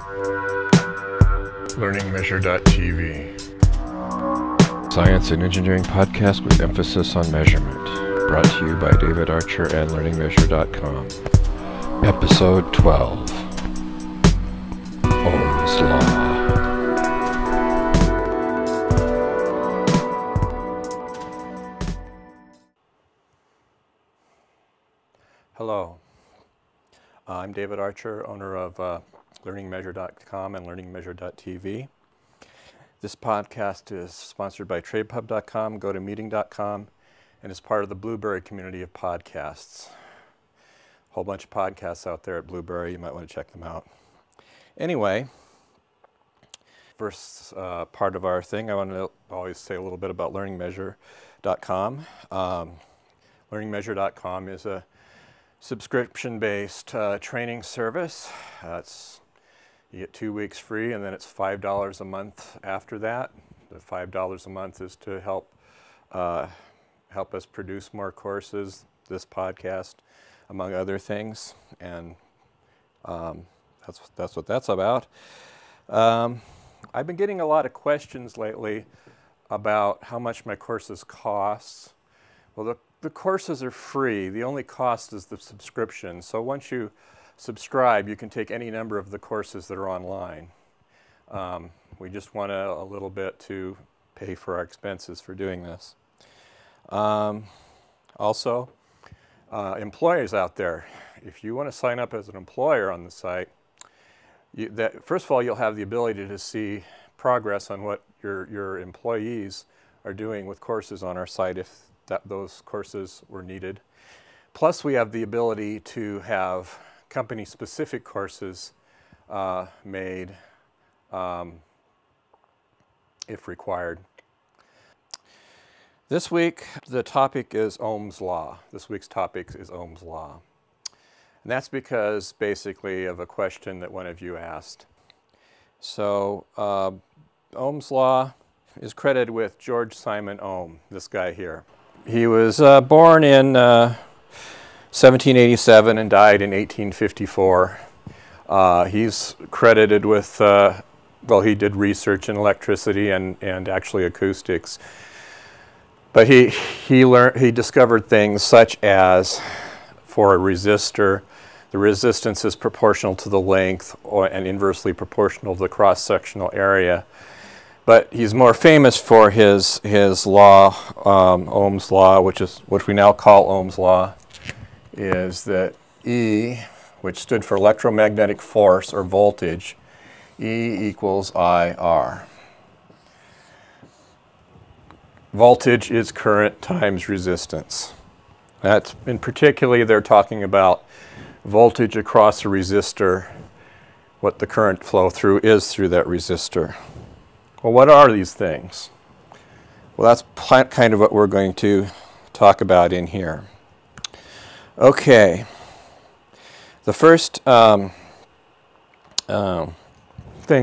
LearningMeasure.tv. Science and engineering podcast with emphasis on measurement. Brought to you by David Archer and LearningMeasure.com. Episode 12. Ohm's Law. Hello, I'm David Archer, owner of LearningMeasure.com and LearningMeasure.tv. This podcast is sponsored by TradePub.com, GoToMeeting.com, and is part of the Blueberry community of podcasts. A whole bunch of podcasts out there at Blueberry. You might want to check them out. Anyway, first part of our thing, I want to always say a little bit about LearningMeasure.com. LearningMeasure.com is a subscription-based training service. You get 2 weeks free, and then it's $5 a month after that. The $5 a month is to help us produce more courses, this podcast, among other things, and that's what that's about. I've been getting a lot of questions lately about how much my courses cost. Well, the courses are free. The only cost is the subscription. So once you subscribe, you can take any number of the courses that are online. We just want a little bit to pay for our expenses for doing this. Also, employers out there, if you want to sign up as an employer on the site, first of all, you'll have the ability to see progress on what your employees are doing with courses on our site if those courses were needed. Plus, we have the ability to have company-specific courses made if required. This week, the topic is Ohm's Law. This week's topic is Ohm's Law. And that's because, basically, of a question that one of you asked. So, Ohm's Law is credited with George Simon Ohm, this guy here. He was born in 1787 and died in 1854. He's credited with, well, he did research in electricity and actually acoustics. But he discovered things such as, for a resistor, the resistance is proportional to the length and inversely proportional to the cross-sectional area. But he's more famous for his law, Ohm's Law, which we now call Ohm's Law, is that E, which stood for electromagnetic force or voltage, E equals IR. Voltage is current times resistance. That's, in particularly, they're talking about voltage across a resistor, what the current flow through is through that resistor. Well, what are these things? Well, that's kind of what we're going to talk about in here. Okay. The first thing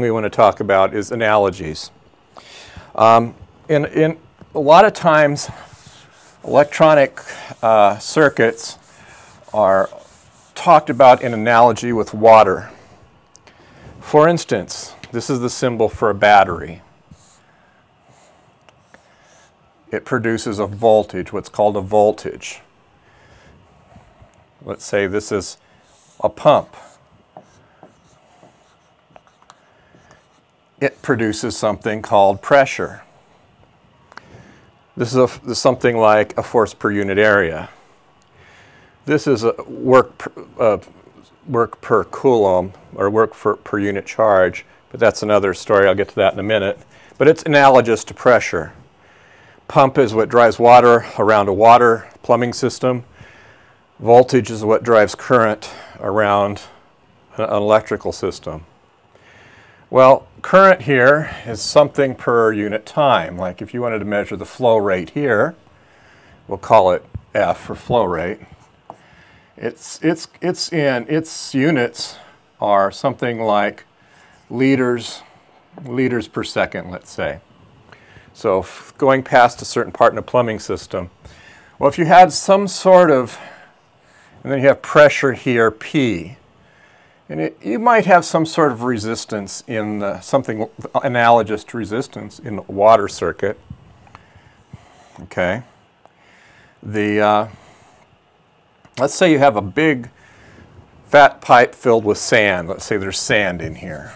we want to talk about is analogies. In a lot of times, electronic circuits are talked about in analogy with water. For instance, this is the symbol for a battery. It produces a voltage, what's called a voltage. Let's say this is a pump. It produces something called pressure. This is something like a force per unit area. This is a work per coulomb, or work per unit charge, but that's another story. I'll get to that in a minute. But it's analogous to pressure. Pump is what drives water around a water plumbing system. Voltage is what drives current around an electrical system. Well, current here is something per unit time. Like if you wanted to measure the flow rate here, we'll call it F for flow rate. Its units are something like liters per second, let's say. So going past a certain part in a plumbing system. Well, if you had some sort of, and then you have pressure here, P, And you might have some sort of resistance in something analogous to resistance in the water circuit. Okay. Let's say you have a big fat pipe filled with sand. Let's say there's sand in here.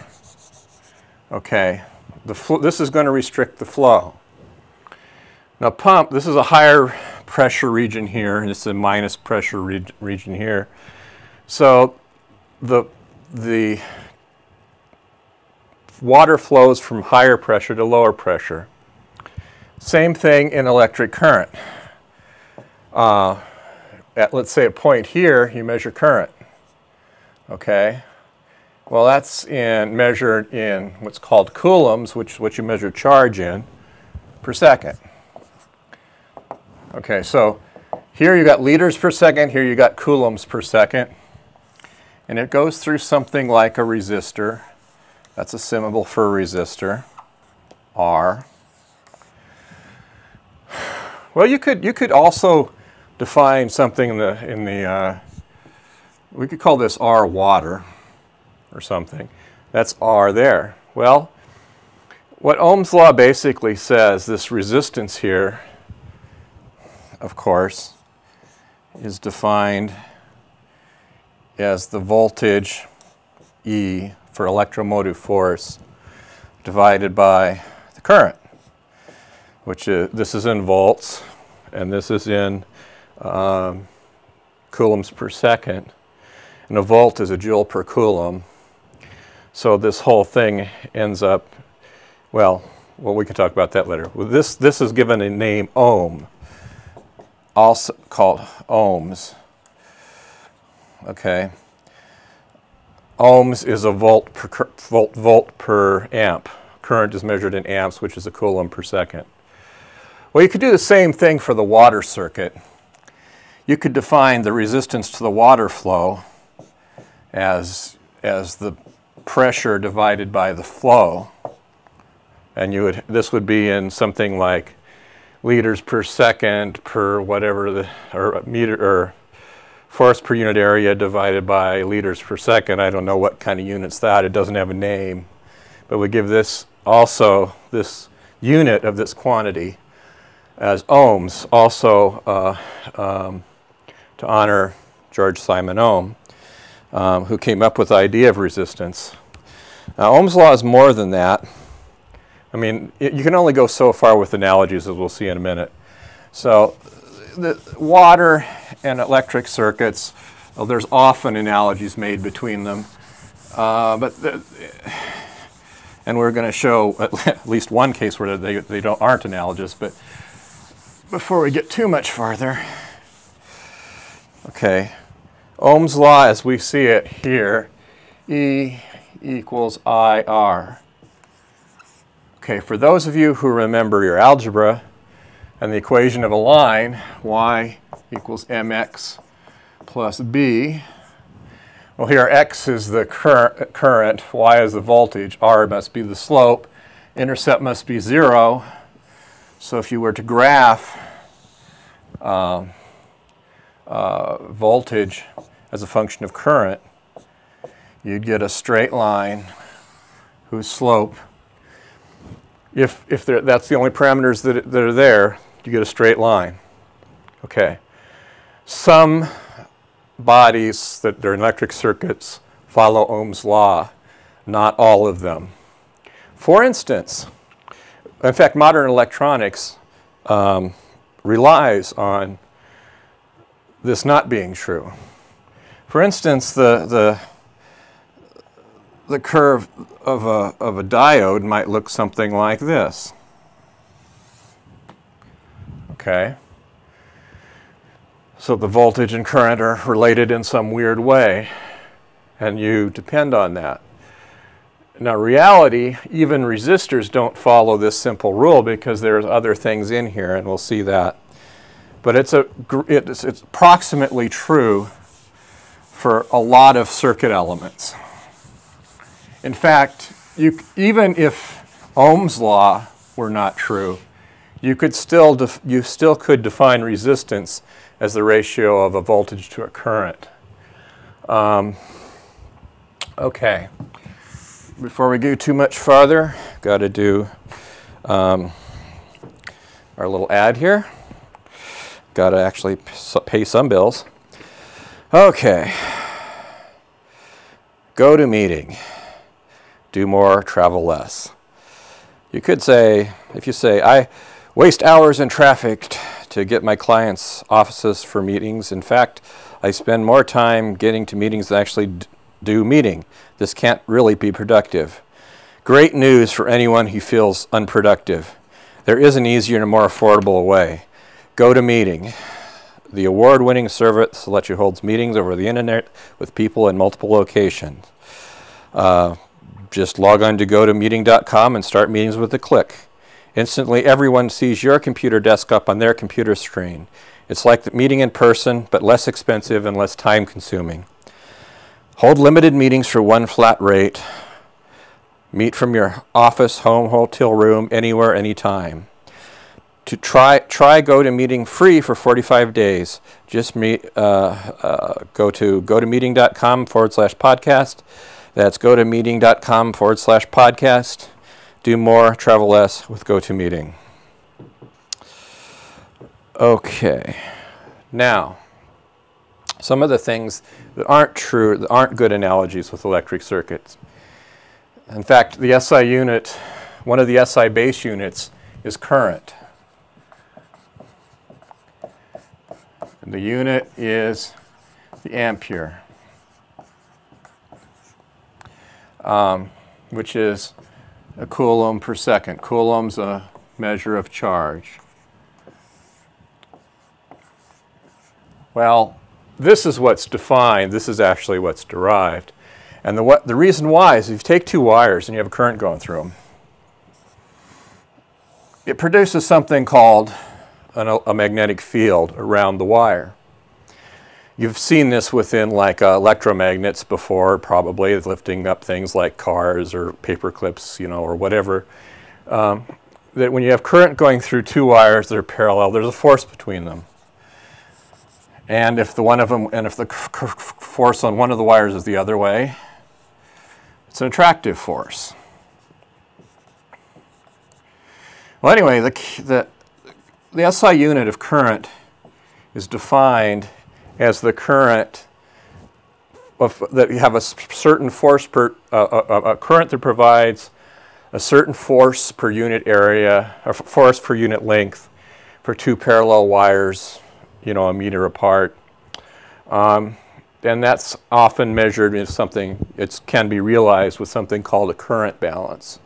Okay. This is going to restrict the flow. Now this is a higher pressure region here, and this is a minus pressure region here. So the water flows from higher pressure to lower pressure. Same thing in electric current. At, let's say, a point here, you measure current. Okay? Well, that's measured in what's called coulombs, which is what you measure charge in, per second. Okay, so here you got liters per second, here you got coulombs per second. And it goes through something like a resistor. That's a symbol for a resistor, R. Well, you could also define something we could call this R water or something. That's R there. Well, what Ohm's law basically says, this resistance here, of course, is defined as the voltage E for electromotive force divided by the current, which is, this is in volts, and this is in coulombs per second. And a volt is a joule per coulomb. So this whole thing ends up, well, we can talk about that later. Well, this is given a name ohm, also called ohms. Okay. Ohms is a volt per amp. Current is measured in amps, which is a coulomb per second. Well, you could do the same thing for the water circuit. You could define the resistance to the water flow as the pressure divided by the flow. And this would be in something like liters per second per whatever or meter or force per unit area divided by liters per second. I don't know what kind of unit's that. It doesn't have a name. But we give this also, this unit of this quantity, as ohms, also to honor George Simon Ohm, who came up with the idea of resistance. Now, Ohm's law is more than that. I mean, you can only go so far with analogies, as we'll see in a minute. So the water and electric circuits, well, there's often analogies made between them. And we're going to show at least one case where they aren't analogous. But before we get too much farther, okay, Ohm's law as we see it here, E equals IR. Okay, for those of you who remember your algebra and the equation of a line, y equals mx plus b. Well, here x is the current, y is the voltage, r must be the slope, intercept must be 0. So if you were to graph voltage as a function of current, you'd get a straight line whose slope, if that's the only parameters that are there, you get a straight line. Okay. Some bodies that are in electric circuits follow Ohm's law, not all of them. For instance, in fact, modern electronics relies on this not being true. For instance, the curve of a diode might look something like this. Okay. So the voltage and current are related in some weird way, and you depend on that. Now, reality, even resistors don't follow this simple rule because there's other things in here, and we'll see that. But it's approximately true for a lot of circuit elements. In fact, even if Ohm's law were not true, you still could define resistance as the ratio of a voltage to a current. Okay. Before we go too much farther, got to do our little ad here. Got to actually pay some bills. Okay. Go to meeting. Do more, travel less. You could say, if you say, I waste hours in traffic to get my clients' offices for meetings. In fact, I spend more time getting to meetings than actually do meeting. This can't really be productive. Great news for anyone who feels unproductive. There is an easier and more affordable way. Go to meeting. The award-winning service lets you hold meetings over the internet with people in multiple locations. Just log on to gotomeeting.com and start meetings with a click. Instantly, everyone sees your computer desktop on their computer screen. It's like the meeting in person, but less expensive and less time-consuming. Hold limited meetings for one flat rate. Meet from your office, home, hotel room, anywhere, anytime. To try GoToMeeting free for 45 days. Just go to gotomeeting.com/podcast. That's gotomeeting.com/podcast. Do more, travel less with GoToMeeting. Okay. Now, some of the things that aren't true, that aren't good analogies with electric circuits. In fact, the SI unit, one of the SI base units is current. And the unit is the ampere, which is a coulomb per second. Coulomb's a measure of charge. Well, this is what's defined. This is actually what's derived. And the reason why is if you take two wires and you have a current going through them, it produces something called a magnetic field around the wire. You've seen this within like electromagnets before, probably lifting up things like cars or paper clips, or whatever. That when you have current going through two wires that are parallel, there's a force between them. And if the force on one of the wires is the other way, it's an attractive force. Well, anyway, the SI unit of current is defined as the current that you have a certain force per a current that provides a certain force per unit area, or force per unit length for two parallel wires, a meter apart. And that's often measured in something, it can be realized with something called a current balance.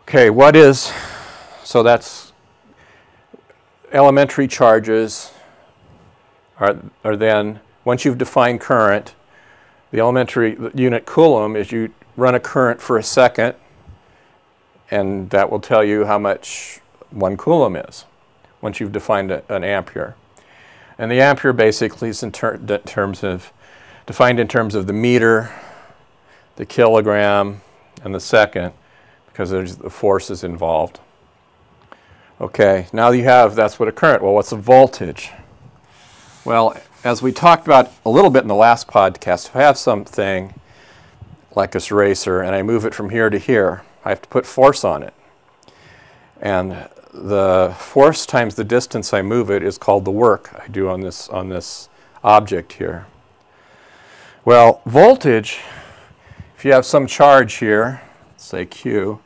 Okay, so that's elementary charges are then, once you've defined current, the elementary unit coulomb is you run a current for a second, and that will tell you how much 1 coulomb is, once you've defined an ampere. And the ampere basically is defined in terms of the meter, the kilogram, and the second, because there's the forces involved. Okay, now that's what a current. Well, what's a voltage? Well, as we talked about a little bit in the last podcast, if I have something like this eraser and I move it from here to here, I have to put force on it. And the force times the distance I move it is called the work I do on this object here. Well, voltage, if you have some charge here, say Q,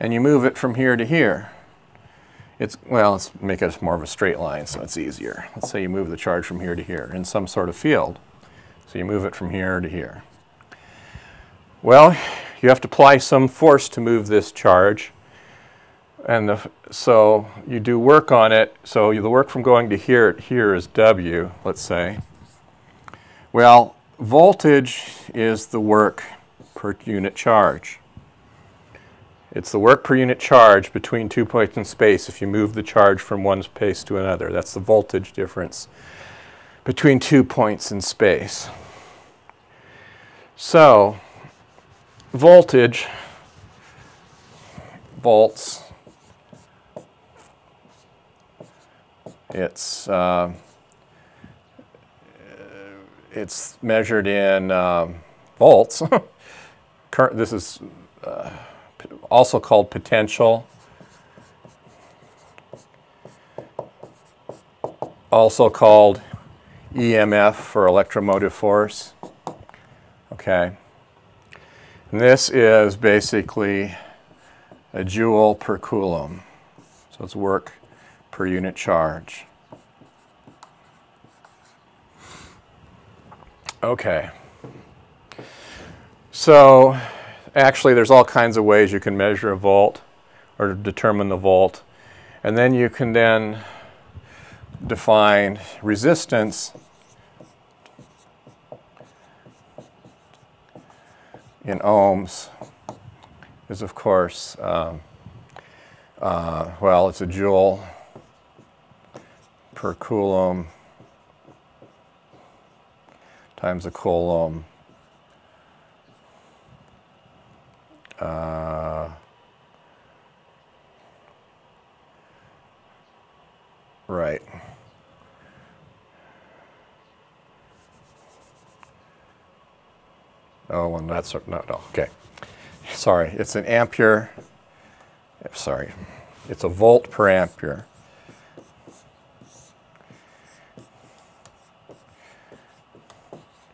and you move it from here to here, let's make it more of a straight line so it's easier. Let's say you move the charge from here to here in some sort of field. So you move it from here to here. Well, you have to apply some force to move this charge. And so you do work on it. So the work from going to here is W, let's say. Well, voltage is the work per unit charge. It's the work per unit charge between 2 points in space if you move the charge from one space to another. That's the voltage difference between 2 points in space. So, voltage, volts, it's measured in volts. Current, this is also called potential, also called EMF for electromotive force. Okay. And this is basically a joule per coulomb. So it's work per unit charge. Okay. So actually there's all kinds of ways you can measure a volt or determine the volt. And then you can then define resistance in ohms is, of course, well, it's a joule per coulomb times a coulomb. Right. Oh, and that's, no, okay. Sorry, it's an ampere, sorry, it's a volt per ampere.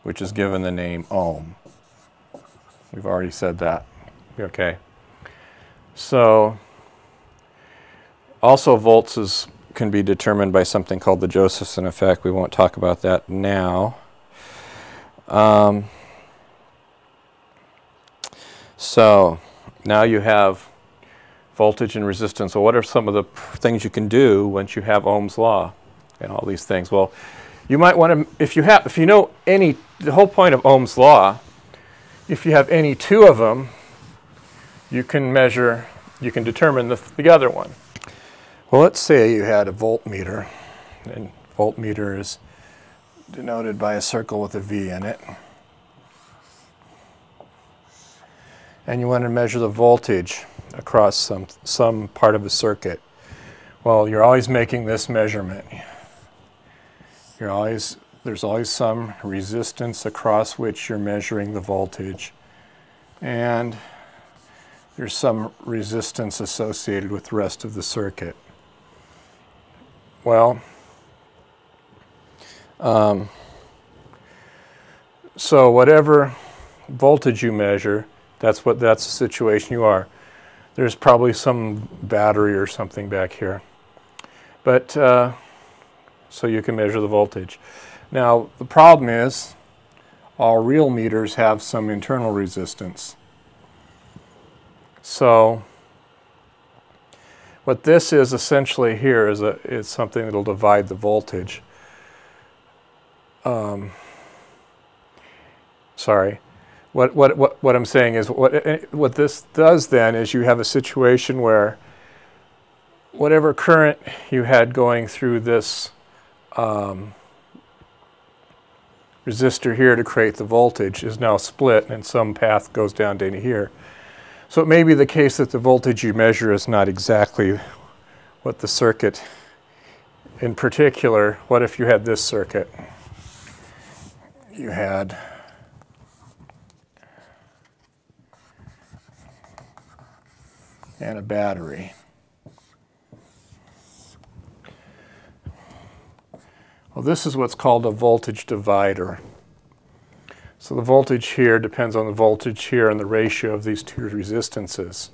Which is given the name ohm. We've already said that. Okay. So, also volts can be determined by something called the Josephson effect. We won't talk about that now. So now you have voltage and resistance. So what are some of the things you can do once you have Ohm's law and all these things? Well, you might want to, if you know any, the whole point of Ohm's law, if you have any two of them, you can measure, you can determine the other one. Well, let's say you had a voltmeter, and voltmeter is denoted by a circle with a V in it. And you want to measure the voltage across some part of the circuit. Well, you're always making this measurement. There's always some resistance across which you're measuring the voltage. And there's some resistance associated with the rest of the circuit. Well, so whatever voltage you measure, that's the situation you are. There's probably some battery or something back here. But, so you can measure the voltage. Now, the problem is, all real meters have some internal resistance. So, what this is essentially here is something that will divide the voltage. Sorry. What I'm saying is, what this does then is you have a situation where whatever current you had going through this resistor here to create the voltage is now split, and some path goes down to here. So it may be the case that the voltage you measure is not exactly what the circuit, in particular, what if you had this circuit? You had and a battery. Well, this is what's called a voltage divider. So the voltage here depends on the voltage here and the ratio of these two resistances.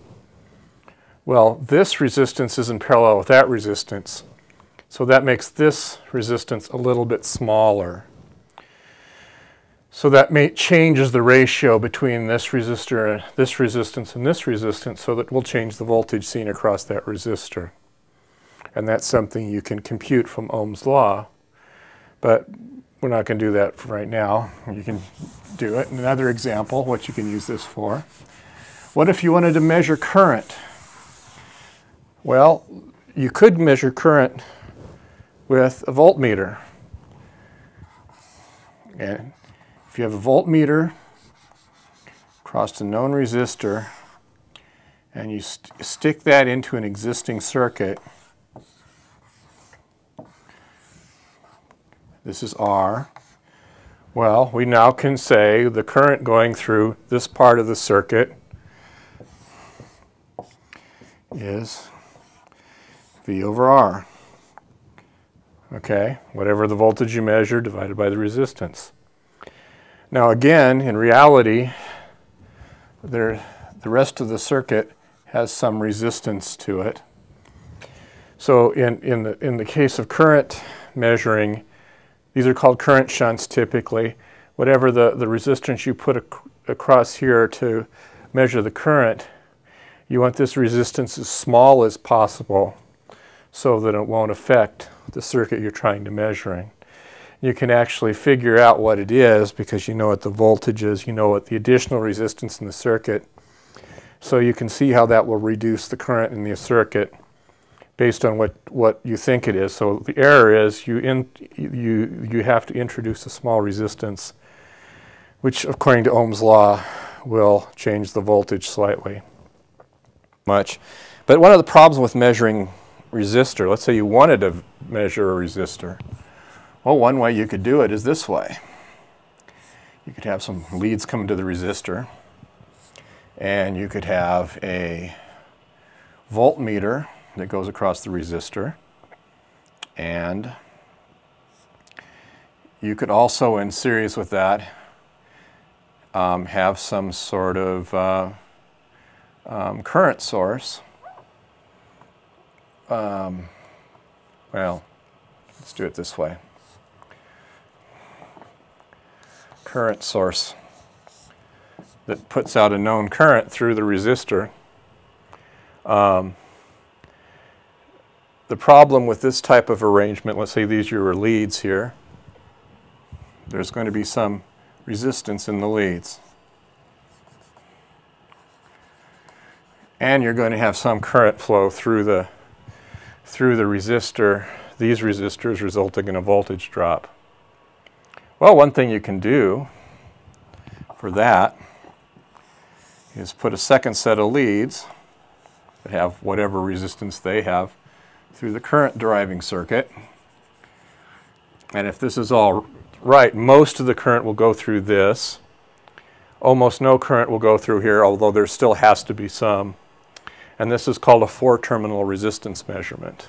Well, this resistance is in parallel with that resistance, so that makes this resistance a little bit smaller. So that changes the ratio between this resistor, this resistance, and this resistance, so that will change the voltage seen across that resistor. And that's something you can compute from Ohm's law, but we're not going to do that right now. You can do it. Another example, what you can use this for. What if you wanted to measure current? Well, you could measure current with a voltmeter. And if you have a voltmeter across a known resistor and you stick that into an existing circuit, this is R. Well, we now can say the current going through this part of the circuit is V over R. Okay, whatever the voltage you measure divided by the resistance. Now again, in reality, the rest of the circuit has some resistance to it. So in the case of current measuring, these are called current shunts typically. Whatever the resistance you put across here to measure the current, you want this resistance as small as possible so that it won't affect the circuit you're trying to measuring. You can actually figure out what it is because you know what the voltage is, you know what the additional resistance in the circuit. So you can see how that will reduce the current in the circuit based on what you think it is. So the error is you have to introduce a small resistance, which according to Ohm's law will change the voltage slightly. But one of the problems with measuring resistor, let's say you wanted to measure a resistor. Well, one way you could do it is this way. You could have some leads come to the resistor, and you could have a voltmeter that goes across the resistor, and you could also, in series with that, have some sort of current source. Well, let's do it this way. Current source that puts out a known current through the resistor. The problem with this type of arrangement, let's say these are your leads here, there's going to be some resistance in the leads. And you're going to have some current flow through the resistor, these resistors, resulting in a voltage drop. Well, one thing you can do for that is put a second set of leads that have whatever resistance they have through the current driving circuit. And if this is all right, most of the current will go through this. Almost no current will go through here, although there still has to be some. And this is called a four-terminal resistance measurement,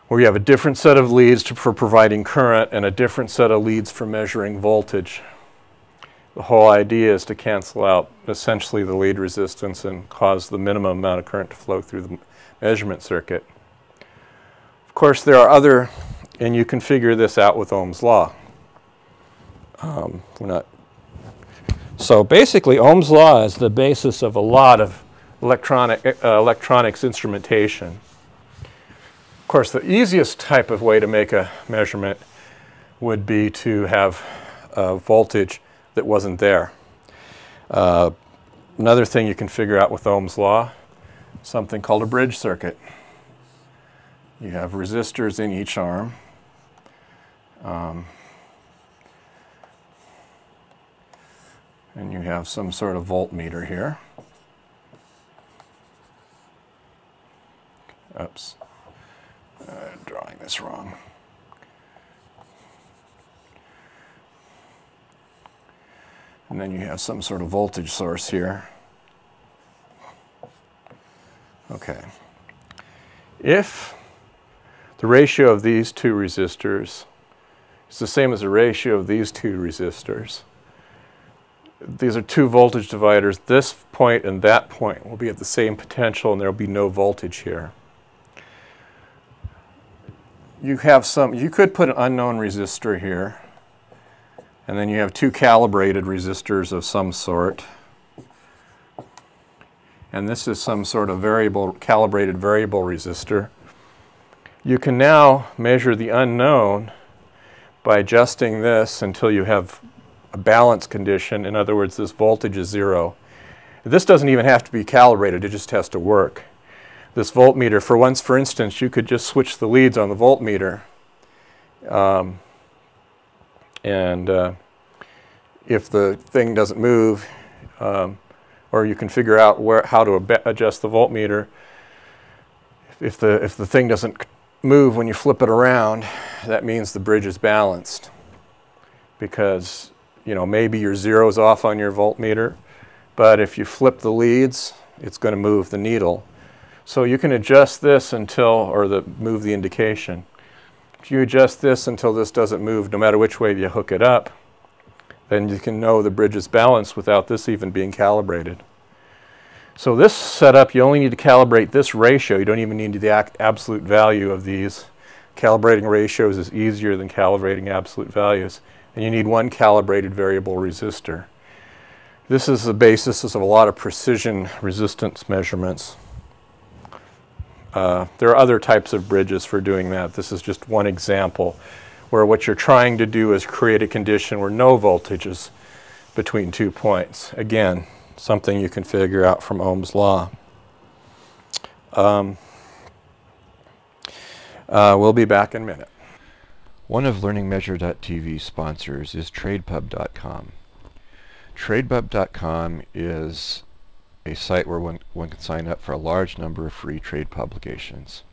where you have a different set of leads for providing current and a different set of leads for measuring voltage. The whole idea is to cancel out essentially the lead resistance and cause the minimum amount of current to flow through the measurement circuit. Of course, there are other, and you can figure this out with Ohm's law. So basically, Ohm's law is the basis of a lot of electronics instrumentation. Of course, the easiest type of way to make a measurement would be to have a voltage that wasn't there. Another thing you can figure out with Ohm's law, something called a bridge circuit. You have resistors in each arm. And you have some sort of voltmeter here. Oops. Drawing this wrong. And then you have some sort of voltage source here. Okay. If the ratio of these two resistors is the same as the ratio of these two resistors, these are two voltage dividers. This point and that point will be at the same potential, and there will be no voltage here. You could put an unknown resistor here, and then you have two calibrated resistors of some sort. And this is some sort of calibrated variable resistor. You can now measure the unknown by adjusting this until you have a balance condition. In other words, this voltage is 0. This doesn't even have to be calibrated, it just has to work. This voltmeter, for instance, you could just switch the leads on the voltmeter. If the thing doesn't move, or you can figure out how to adjust the voltmeter. If the thing doesn't move when you flip it around, that means the bridge is balanced, because, you know, maybe your zero's off on your voltmeter, but if you flip the leads, it's going to move the needle. So you can adjust this until, or move the indication. If you adjust this until this doesn't move, no matter which way you hook it up, then you can know the bridge is balanced without this even being calibrated. So this setup, you only need to calibrate this ratio. You don't even need the absolute value of these. Calibrating ratios is easier than calibrating absolute values. And you need one calibrated variable resistor. This is the basis of a lot of precision resistance measurements. There are other types of bridges for doing that. This is just one example where what you're trying to do is create a condition where no voltage is between 2 points. Again, something you can figure out from Ohm's Law. We'll be back in a minute. One of LearningMeasure.tv's sponsors is TradePub.com. TradePub.com is a site where one can sign up for a large number of free trade publications.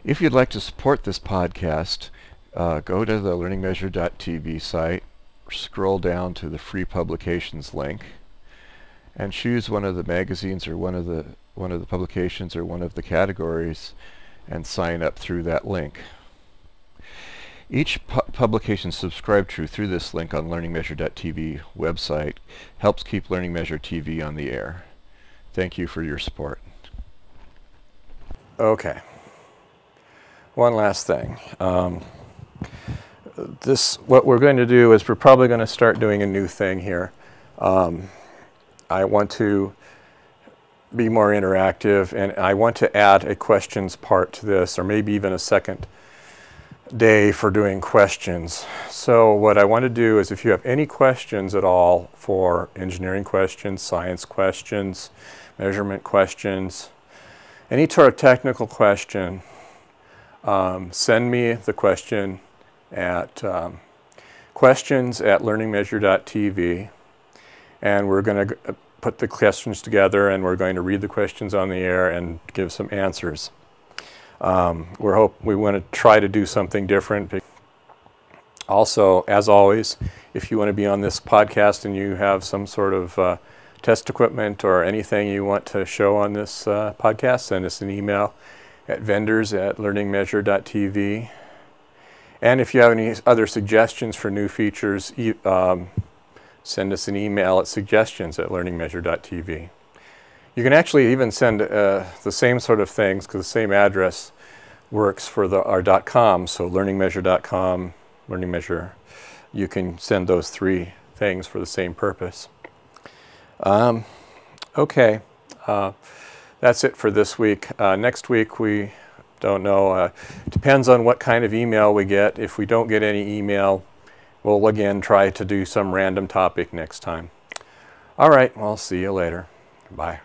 If you'd like to support this podcast, go to the LearningMeasure.tv site, scroll down to the free publications link, and choose one of the magazines or one of the publications or one of the categories and sign up through that link. Each publication subscribed to through this link on LearningMeasure.tv website helps keep Learning Measure TV on the air. Thank you for your support. Okay. One last thing. What we're going to do is we're probably going to start doing a new thing here. I want to be more interactive, and I want to add a questions part to this, or maybe even a second day for doing questions. So what I want to do is, if you have any questions at all for engineering questions, science questions, measurement questions, any sort of technical question, send me the question at questions@learningmeasure.tv, and we're going to put the questions together, and we're going to read the questions on the air and give some answers. We want to try to do something different. Also, as always, if you want to be on this podcast and you have some sort of test equipment or anything you want to show on this podcast, send us an email at vendors@learningmeasure.tv. And if you have any other suggestions for new features, send us an email at suggestions@learningmeasure.tv. You can actually even send the same sort of things, because the same address works for our .com. So learningmeasure.com, Learning Measure, you can send those three things for the same purpose. Okay, that's it for this week. Next week we don't know. Depends on what kind of email we get. If we don't get any email, we'll again try to do some random topic next time. All right, well, see you later. Bye.